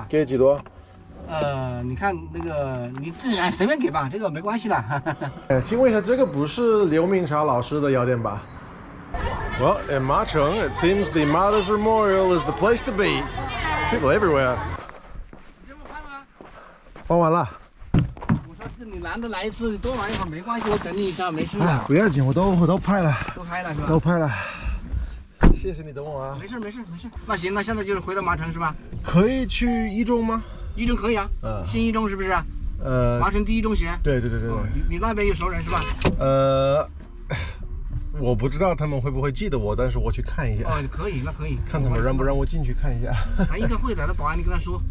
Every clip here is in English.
吧？给几多？你看那个，你自己随便给吧，这个没关系的。请问一下，这个不是刘明潮老师的药店吧？ Well, in Machong, it seems the Martyrs Memorial is the place to be. People everywhere. 换完了。我说你难得来一次，多玩一会儿没关系，我等你一下，没事的。不要紧，我都拍了。都拍了是吧？都拍了。谢谢你等我啊。没事。那行，那现在就是回到麻城是吧？可以去一中吗？一中可以啊。新一中是不是？麻城第一中学。对。你那边有熟人是吧？我不知道他们会不会记得我，但是我去看一下。哦，可以，那可以。看他们让不让我进去看一下。他应该会的，那保安你跟他说。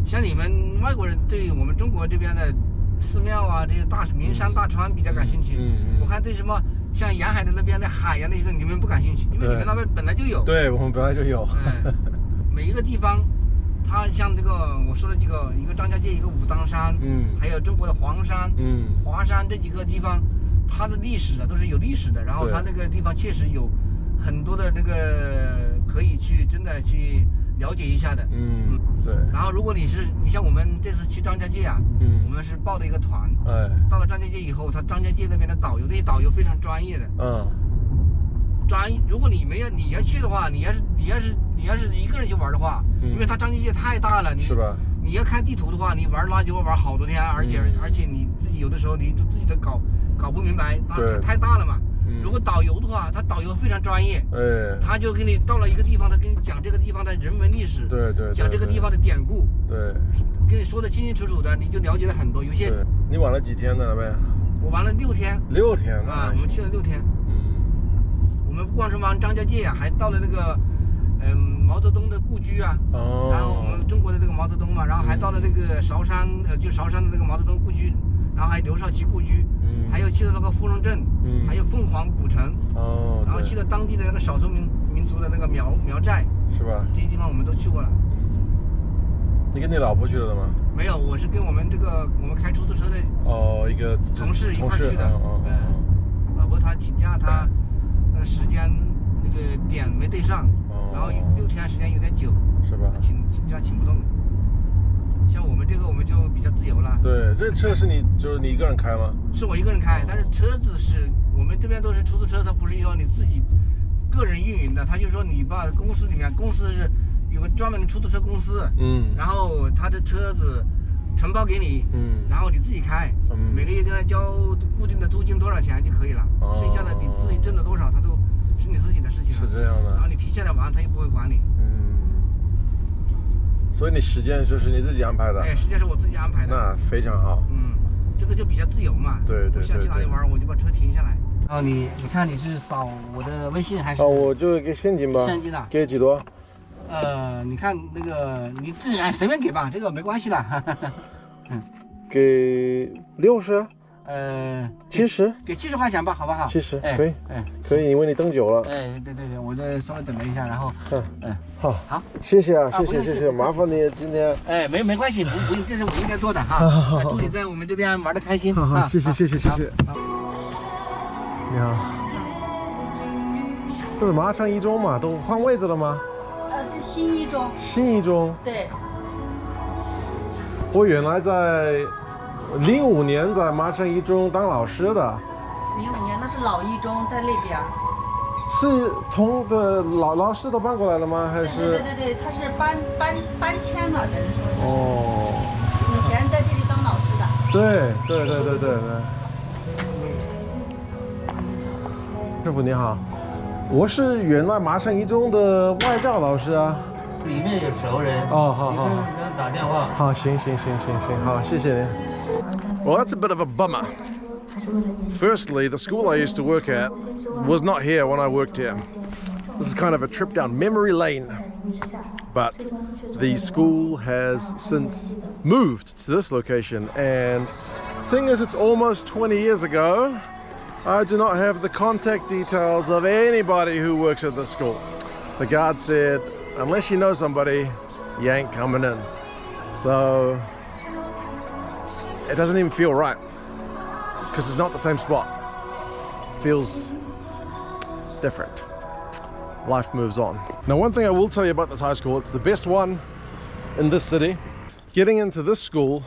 像你们外国人对我们中国这边的寺庙啊，这些大名山大川比较感兴趣。我看对什么像沿海的那边的海呀那些，你们不感兴趣，因为你们那边本来就有。对，我们本来就有。每一个地方，它像这个我说了几个，一个张家界，一个武当山，还有中国的黄山，华山这几个地方。它的历史啊都是有历史的，然后它那个地方确实有很多的那个可以去真的去了解一下的。对。然后如果你像我们这次去张家界啊，我们是报的一个团。到了张家界以后，他张家界那边的导游，那些导游非常专业的。如果你要去的话，你要是一个人去玩的话，因为它张家界太大了，是吧？你要看地图的话，你玩就要玩好多天，而且你自己有的时候你自己都搞不明白，那太大了嘛。如果导游的话，他导游非常专业，他就给你到了一个地方，他跟你讲这个地方的人文历史，讲这个地方的典故，跟你说的清清楚楚的，你就了解了很多。有些你玩了几天呢？那边我玩了6天。6天啊，我们去了6天。我们不光是玩张家界啊，还到了那个毛泽东的故居啊，然后我们中国的这个毛泽东嘛，然后还到了那个韶山，就韶山的那个毛泽东故居，然后还有刘少奇故居，还有去了那个芙蓉镇，还有凤凰古城，然后去了当地的那个少数民族的那个苗寨，是吧？这些地方我们都去过了。你跟你老婆去了的吗？没有，我是跟我们开出租车的一个同事一块去的。老婆她请假，她那个时间那个点没对上。然后6天时间有点久，是吧？请假请不动。像我们这个，我们就比较自由了。对，这车是就是你一个人开吗？是我一个人开，但是车子是我们这边都是出租车，它不是要你自己个人运营的，他就说你把公司是有个专门的出租车公司，然后他的车子承包给你，然后你自己开，每个月跟他交固定的租金多少钱就可以了，剩下的你自己挣了多少，他都是你自己的事情了。是这样的。然后你提前来玩，他又不会管你。所以你时间就是你自己安排的？时间是我自己安排的。那非常好。这个就比较自由嘛。对。我想去哪里玩，我就把车停下来。然后你看你是扫我的微信还是？我就给现金吧。现金啊？给几多？你看那个你自己随便给吧，这个没关系的。给60。70，给70块钱吧，好不好？70，可以，可以，因为你等久了。对，我这稍微等了一下，然后，好，谢谢啊，谢谢，麻烦你今天。没关系，不用，这是我应该做的哈。祝你在我们这边玩得开心。好，谢谢。你好，这是麻城一中嘛？都换位置了吗？这新一中。新一中。对。我原来在05年在麻城一中当老师的。05年那是老一中，在那边。是老师都搬过来了吗？还是？对，他是搬迁了，等于说。以前在这里当老师的。对。师傅你好，我是原来麻城一中的外教老师啊。里面有熟人。好。你跟他打电话。好，行，好，谢谢您。Well, that's a bit of a bummer. Firstly, the school I used to work at was not here when I worked here. This is kind of a trip down memory lane. But the school has since moved to this location, and seeing as it's almost 20 years ago, I do not have the contact details of anybody who works at the school. The guard said, unless you know somebody, you ain't coming in. So it doesn't even feel right because it's not the same spot. It feels different. Life moves on. Now, one thing I will tell you about this high school, it's the best one in this city. getting into this school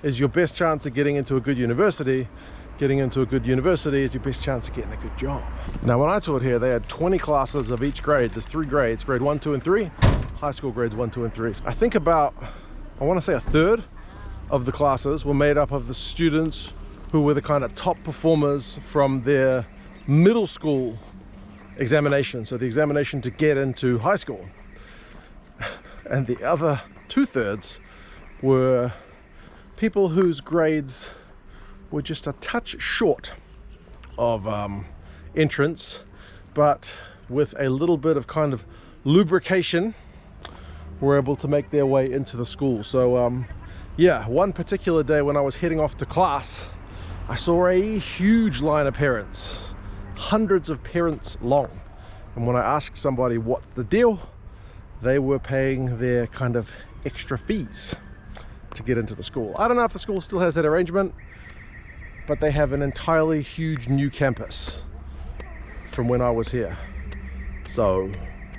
is your best chance of getting into a good university. Getting into a good university is your best chance of getting a good job. Now, when I taught here, they had 20 classes of each grade. There's 3 grades, grade 1, 2, and 3. High school grades 1, 2, and 3. I think about, I want to say a third of the classes were made up of the students who were the kind of top performers from their middle school examination. So the examination to get into high school. And the other 2/3 were people whose grades were just a touch short of entrance, but with a little bit of kind of lubrication were able to make their way into the school. So yeah, one particular day when I was heading off to class, I saw a huge line of parents, hundreds of parents long. And when I asked somebody what the deal, they were paying their kind of extra fees to get into the school. I don't know if the school still has that arrangement, but they have an entirely huge new campus from when I was here. So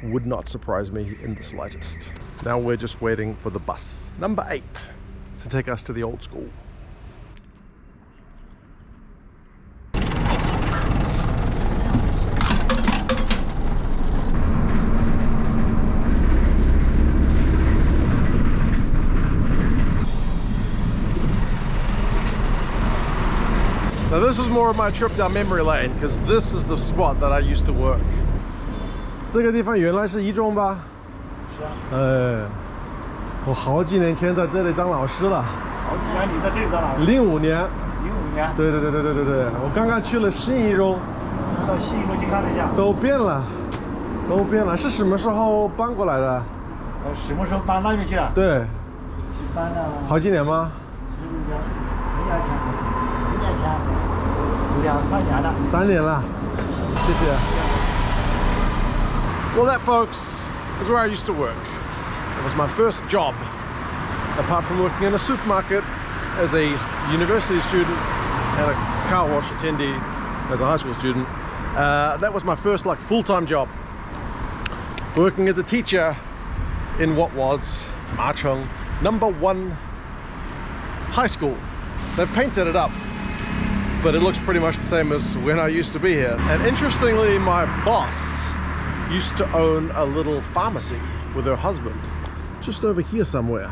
would not surprise me in the slightest. Now we're just waiting for the bus, number 8, to take us to the old school. Now this is more of my trip down memory lane, because this is the spot that I used to work. 这个地方原来是一中吧？是啊。我好几年前在这里当老师了。好几年你在这里当老师？05年。05年。对。我刚刚去了新一中。到新一中去看了一下。都变了。是什么时候搬过来的？什么时候搬那边去了？对。搬了。好几年吗？2年前，2、3年了。3年了，谢谢。Well, that, folks, is where I used to work. It was my first job, apart from working in a supermarket as a university student and a car wash attendee as a high school student. That was my first full-time job, working as a teacher in what was Macheng Number 1 high school. They've painted it up, but it looks pretty much the same as when I used to be here. And interestingly, my boss used to own a little pharmacy with her husband just over here somewhere.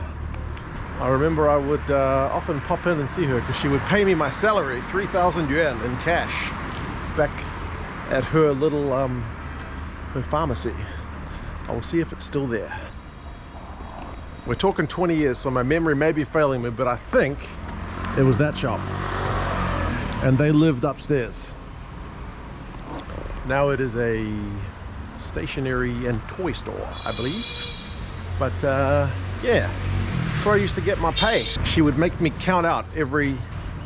I remember I would often pop in and see her because she would pay me my salary, 3,000 yuan in cash, back at her little her pharmacy. I will see if it's still there. We're talking 20 years, so my memory may be failing me, but I think it was that shop. And they lived upstairs. Now it is a stationery and toy store, I believe. But yeah, that's where I used to get my pay. She would make me count out every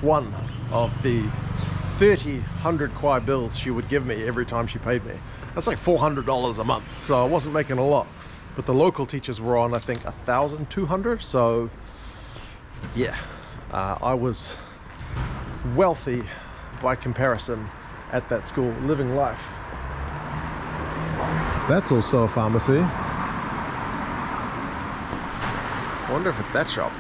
one of the 100 kwai bills she would give me every time she paid me. That's like $400 a month, so I wasn't making a lot. But the local teachers were on, I think, 1,200. So yeah, I was wealthy by comparison at that school, living life. That's also a pharmacy. I wonder if it's that shop.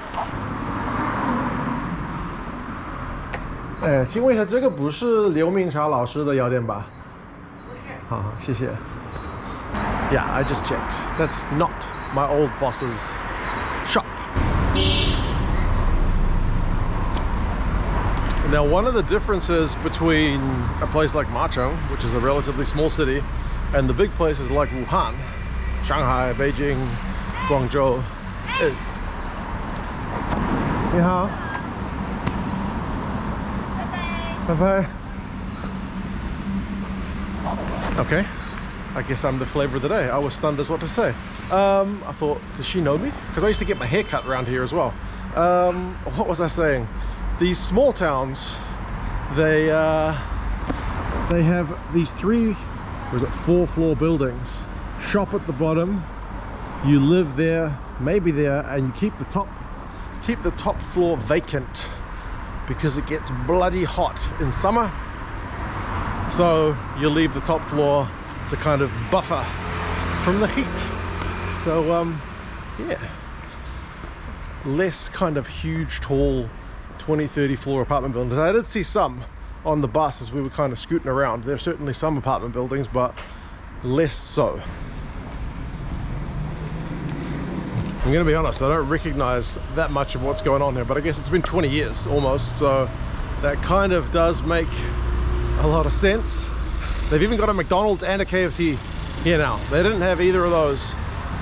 请问一下，这个不是刘明茶老师的药店吧？不是。好，谢谢。Yeah, I just checked. That's not my old boss's shop. Now, one of the differences between a place like Machong, which is a relatively small city, and the big places like Wuhan, Shanghai, Beijing, Guangzhou, is... 你好。拜拜。Okay, I guess I'm the flavor of the day. I was stunned as what to say. I thought, does she know me? Because I used to get my hair cut around here as well. What was I saying? These small towns, they have these 4 floor buildings. Shop at the bottom, you live there, maybe there, and you keep the top floor vacant because it gets bloody hot in summer. So you leave the top floor to kind of buffer from the heat. So yeah, less kind of huge, tall 20, 30 floor apartment buildings. I did see some on the bus as we were kind of scooting around. There are certainly some apartment buildings, but less so. I'm gonna be honest, I don't recognize that much of what's going on here, but I guess it's been 20 years almost, so that kind of does make a lot of sense. They've even got a McDonald's and a KFC here now. They didn't have either of those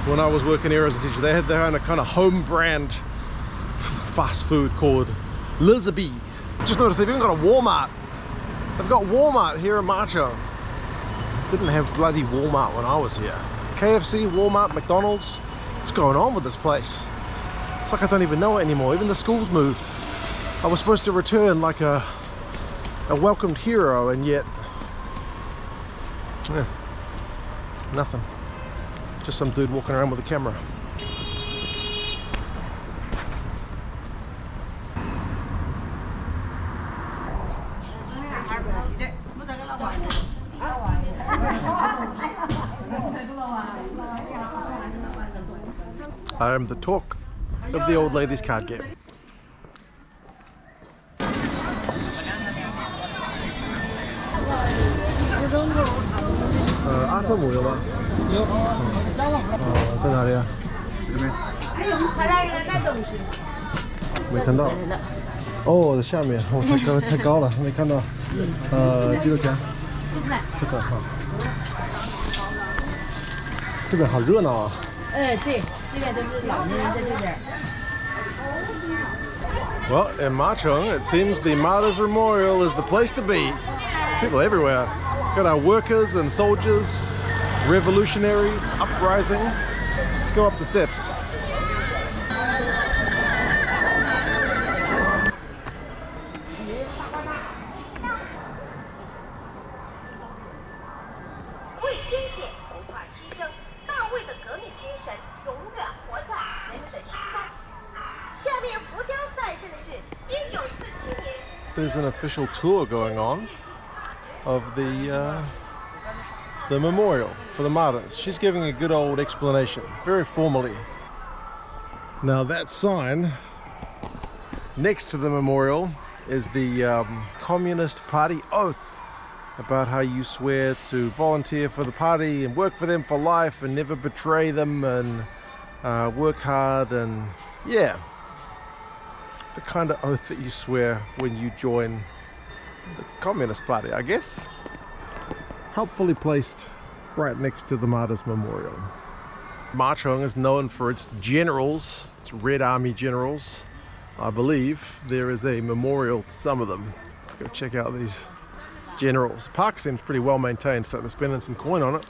when I was working here as a teacher. They had their own kind of home brand fast food called Elizabeth. Just noticed they've even got a Walmart. They've got Walmart here in Macheng. Didn't have bloody Walmart when I was here. KFC, Walmart, McDonald's. What's going on with this place? It's like I don't even know it anymore. Even the school's moved. I was supposed to return like a welcomed hero, and yet nothing. Just some dude walking around with a camera. I am the talk of the old ladies card game.阿瑟姆有吗？有。在哪里啊？这边。没看到。哦，在下面，哦，太高了，没看到。几多钱？4块哈。这边好热闹啊。对，这边都是老年人在这边。 Well, in Machong, it seems the Martyrs Memorial is the place to be. People everywhere. Got our workers and soldiers, revolutionaries, uprising. Let's go up the steps. There's an official tour going on of the memorial for the martyrs. She's giving a good old explanation, very formally. Now that sign next to the memorial is the Communist Party oath about how you swear to volunteer for the party and work for them for life and never betray them and work hard, and yeah, the kind of oath that you swear when you join the Communist Party, I guess. Helpfully placed right next to the Martyrs Memorial. Machong is known for its generals, its Red Army generals. I believe there is a memorial to some of them. Let's go check out these generals. The park seems pretty well maintained, so they're spending some coin on it.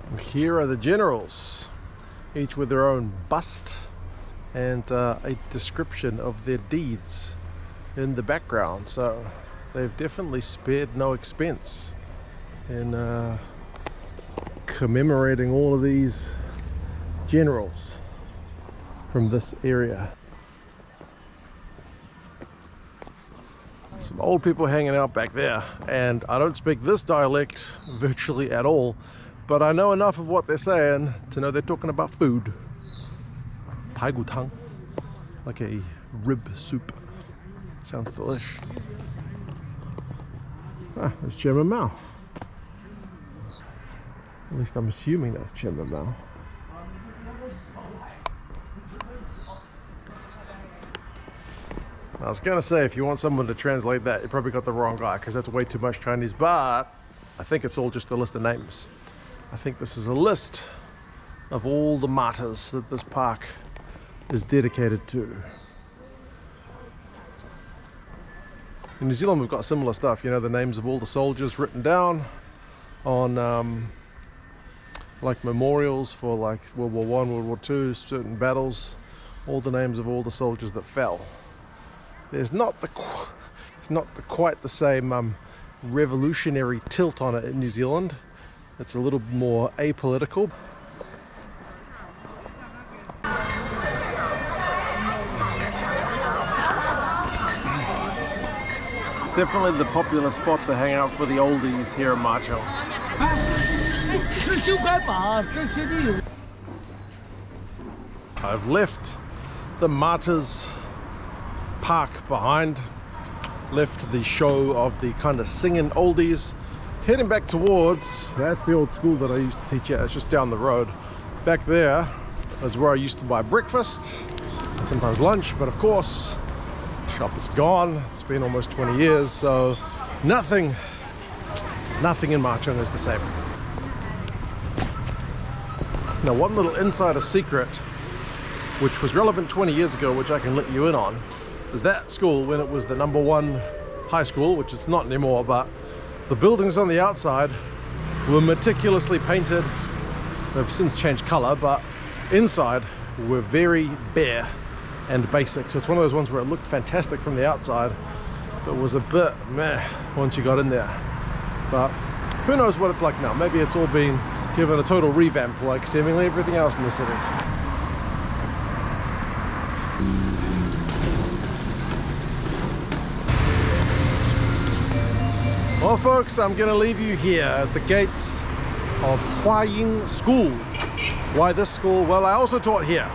And here are the generals, each with their own bust and a description of their deeds in the background. So they've definitely spared no expense in commemorating all of these generals from this area. Some old people hanging out back there, and I don't speak this dialect virtually at all, but I know enough of what they're saying to know they're talking about food. Pai gu tang, like a rib soup. Sounds delish. Ah, there's Chairman Mao. At least I'm assuming that's Chairman Mao. I was gonna say, if you want someone to translate that, you probably got the wrong guy, because that's way too much Chinese, but I think it's all just a list of names. I think this is a list of all the martyrs that this park is dedicated to. In New Zealand, we've got similar stuff, you know, the names of all the soldiers written down on like memorials for like World War I, World War II, certain battles, all the names of all the soldiers that fell. There's not quite the same revolutionary tilt on it in New Zealand. It's a little more apolitical. Definitely the popular spot to hang out for the oldies here in Machong. I've left the Martyrs park behind, left the show of the kind of singing oldies, heading back towards, that's the old school that I used to teach at, it's just down the road. Back there is where I used to buy breakfast and sometimes lunch, but of course the shop is gone. It's been almost 20 years, so nothing in Macheng is the same. Now, one little insider secret which was relevant 20 years ago, which I can let you in on, is that school, when it was the #1 high school, which it's not anymore, but the buildings on the outside were meticulously painted. They've since changed color, but inside were very bare and basic. So it's one of those ones where it looked fantastic from the outside, but was a bit meh once you got in there. But who knows what it's like now. Maybe it's all been given a total revamp, like seemingly everything else in the city. Well, folks, I'm going to leave you here at the gates of Huaying School. Why this school? Well, I also taught here.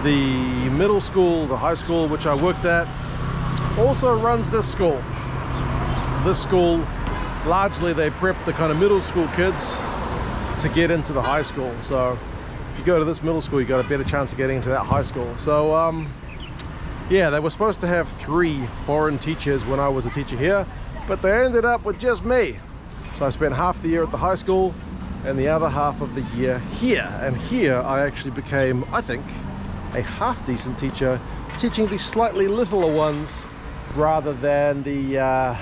The middle school, the high school, which I worked at, also runs this school. This school, largely they prep the kind of middle school kids to get into the high school. So if you go to this middle school, you got a better chance of getting into that high school. So yeah, they were supposed to have 3 foreign teachers when I was a teacher here, but they ended up with just me. So I spent half the year at the high school and the other half of the year here. And here I actually became, I think, a half-decent teacher, teaching the slightly littler ones rather than the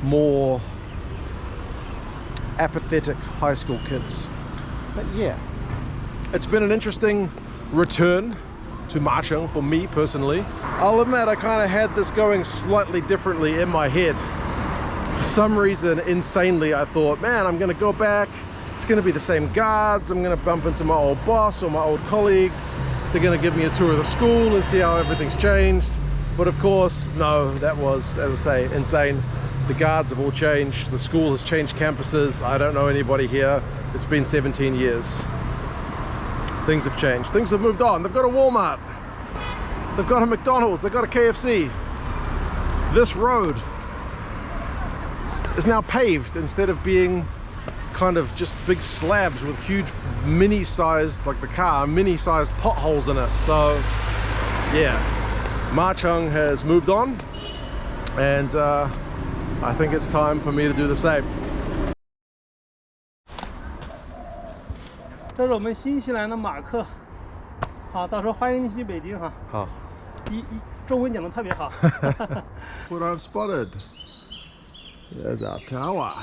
more apathetic high school kids. But yeah, it's been an interesting return to Macheng for me personally. I'll admit I kind of had this going slightly differently in my head. For some reason, insanely, I thought, man, I'm gonna go back, it's gonna be the same guards, I'm gonna bump into my old boss or my old colleagues, they're gonna give me a tour of the school and see how everything's changed. But of course, no, that was, as I say, insane. The guards have all changed, the school has changed campuses, I don't know anybody here, it's been 17 years. Things have changed, things have moved on. They've got a Walmart, they've got a McDonald's, they've got a KFC. This road is now paved instead of being kind of just big slabs with huge mini-sized, like the car, mini-sized potholes in it. So yeah, Macheng has moved on, and I think it's time for me to do the same. 这是我们新西兰的马克，好，到时候欢迎你去北京哈。好，中文讲得特别好。What I've spotted. There's our tower.